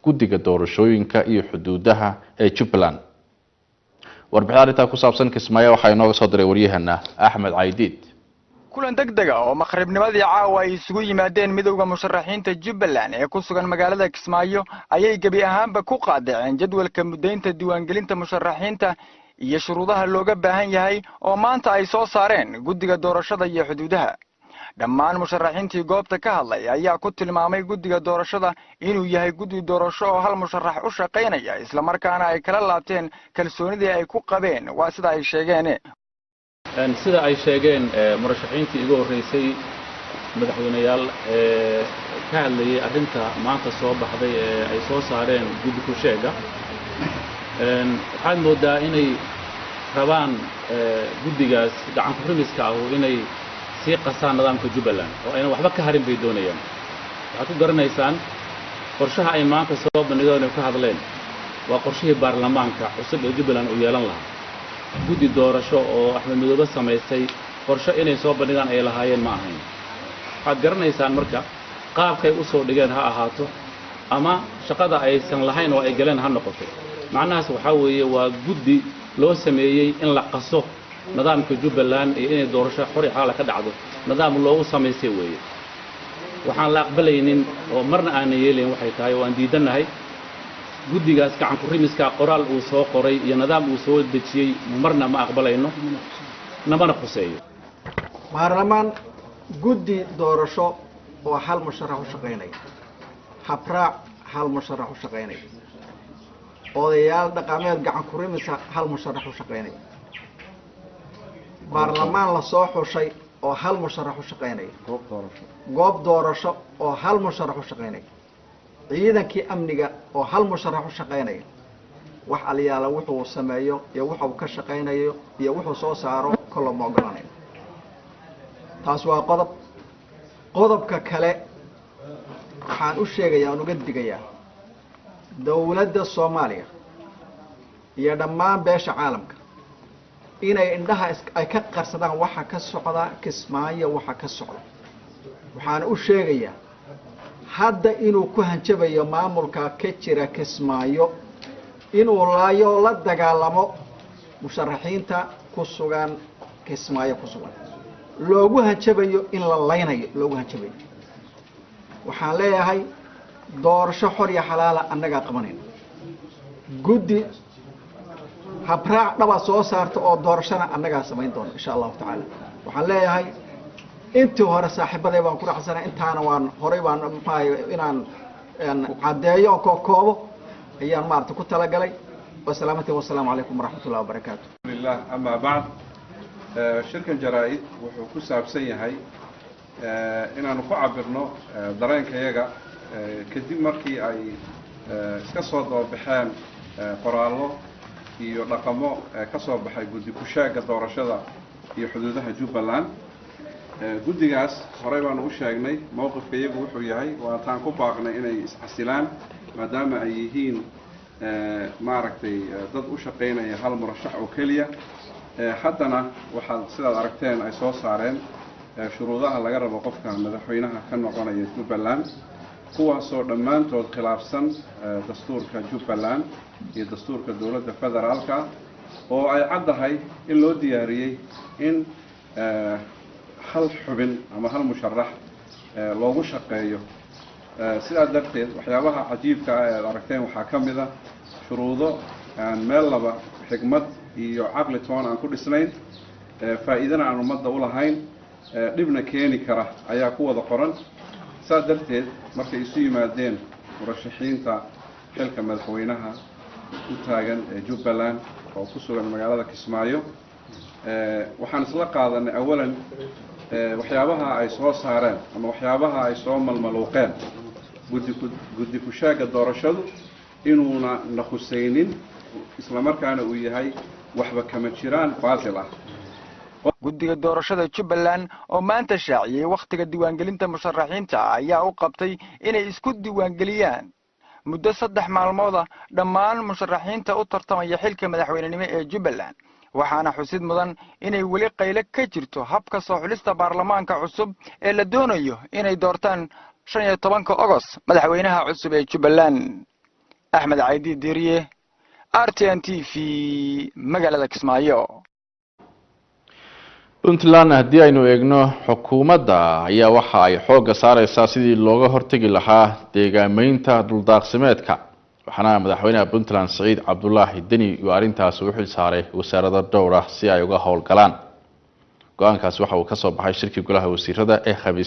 guddiga doorashooyinka iyo xuduudaha ee Jubbaland. warbixin arrinta ku saabsan Kismaayo waxaa inooga soo diray waryahana Axmed Caydiid. kulan degdeg ah oo maqribnimadii caawa ay isugu yimaadeen midowga musharaxiinta Jubbaland ee ku sugan magaalada Kismaayo ayay gabi ahaanba ku qaadaceen jadwalka mudaynta diiwaangelinta musharaxiinta iyo shuruudaha looga baahan yahay oo maanta ay soo saareen guddiga doorashada iyo xuduudaha. dhammaan musharaxiintii goobta ka hadlay ayaa ku tilmaamay guddiga doorashada inuu yahay guddi doorasho oo hal musharax u shaqaynaya isla markaana ay kala laabteen kalsoonidii ay ku qabeen waa sida ay sheegeen. sida ay sheegeen murashaxiintii ugu horeysay madaxweynayaal ka hadlayay arrinta maanta soo baxday ee ay soo saareen guddi ku sheega waxaad moodaa inay rabaan guddigaas gacan ku rimiska ah inay sii qasaan nidaamka Jubbaland oo ayna waxba ka harin bay doonayaan. waxaad ku garanaysaan qorshaha ay maanta soo bandhigeen oo ka hadleen waa qorshihii baarlamaanka cusub ee Jubbaland uu yeelan lahaa. guddi doorasho oo Axmed Madoobe samaystay qorshe inay soo bandhigaan ay lahaayeen ma ahayn. waxaad garanaysaan marka qaabkay u soo dhigeen ha ahaato ama shaqada aysan lahayn oo ay galeen ha noqoto. macnahaas waxa weeye waa guddi loo sameeyay in la qaso nidaamka Jubbaland iyo inay doorasho xor iyo xalaal ka dhacdo nidaam loogu sameeyay weeye. waxaan la aqbalaynin oo marna aan yeelin waxay tahay oo aan diidanahay guddigaas gacan ku rimiska qoraal uu soo qoray iyo nidaam uu soo dejiyay marna ma aqbalayno namana quseeyo. baarlamaan guddi doorasho oo hal musharax u shaqeynay habraac hal musharax u shaqeynay odayaal dhaqameed gacan ku rimisa hal musharax u shaqeynay baarlamaan la soo xushay oo hal musharax u shaqeynay goob doorasho oo hal musharax u shaqeynay ciidankii amniga oo hal musharax u shaqeynay wax aliyaala wuxuu sameeyo iyo wuxuu ka shaqeynayo iyo wuxuu soo saaro kala ma ogolaanay. taas waa qodobka kale waxaan u sheegayaa oo uga digayaa dawladda Soomaaliya iyo dhammaan beesha caalamka inay indhaha ay ka qarsadaan waxa ka socda Kismaayo waxa ka socda. waxaan u sheegayaa hadda inuu ku hanjabayo maamulka ka jira Kismaayo inuu laayo la dagaalamo musharaxiinta ku sugan Kismaayo ku sugan loogu hanjabayo in la laynayo loogu hanjabayo. waxaan leeyahay doorasho xor iyo xalaal annaga qabanayna guddi habraac dhaba soo saarto oo doorashada annaga samayn doona insha Allah taala. waxaan leeyahay intii hore saaxiibaday baan ku raaxsanaa intaana waan horay baan inaan cadeeyo oo koobo ayaan maarta ku talagalay. wasalaamati wassalaamu calaykum waraxmatullaahi wabarakaatuh. bismillah amma ba'd shirkan jaraa'id wuxuu ku saabsan yahay inaanu ku cabirno dareenkayaga kadib markii ay iska soo doobaxeen qoraallo iyo dhaqamo ka soo baxay guddi ku sheega doorashada iyo xuduudaha Jubbaland. guddigaas horey baan u sheegnay mowqifka iyagu wuxuu yahay waa taan ku baaqnay inay isxasilaan maadaama ay yihiin maaragtay dad u shaqeynaya hal murashax oo kaliya. haddana waxaad sidaad aragteen ay soo saareen shuruudaha laga rabo qofka madaxweynaha ka noqonaya Jubbaland kuwaasoo dhammaantood khilaafsan dastuurka Jubbaland iyo dastuurka dowladda federaalka oo ay caddahay in loo diyaariyay in hal xubin ama hal musharax loogu shaqeeyo. sidaa darteed waxyaabaha cajiibka ah ee aragteen waxaa ka mid ah shuruudo aan meel laba xigmad iyo caqli toon aan ku dhisnayn faa'iidana aan ummadda u lahayn dhibna keeni kara ayaa ku wada qoran. sidaa darteed markay isu yimaadeen murashaxiinta xilka madaxweynaha u taagan ee Jubbaland oo ku sugan magaalada Kismaayo waxaan isla qaadanay awalan waxyaabaha ay soo saareen ama waxyaabaha ay soo malmaluuqeen guddi ku sheega doorashadu inuuna na khusaynin isla markaana uu yahay waxba kama jiraan baatil ah. guddiga doorashada Jubbaland oo maanta shaaciyay waqtiga diiwaangelinta musharaxiinta ayaa u qabtay inay isku diiwaangeliyaan muddo 3 maalmood dhammaan musharaxiinta u tartamaya xilka madaxweynenimo ee Jubbaland. waxaana xusid mudan inay weli qayle ka jirto habka soo xulista baarlamaanka cusub ee la doonayo inay doortaan 15 August madaxweynaha cusub ee Jubbaland. axmed caydi diriye RTN TV magaalada Kismaayo. puntland haddii aynu eegno xukuumadda ayaa waxa ay xoogga saareysaa sidii looga hortagi lahaa deegaameynta dhuldaaqsimeedka waxaana madaxweynaha puntland Saciid Cabdullaahi Deni uu arrintaas u xil saaray wasaaradda dhowr ah si ay uga howlgalaan go-aankaas waxa uu ka soo baxay shirkii golaha wasiirada ee Khamiis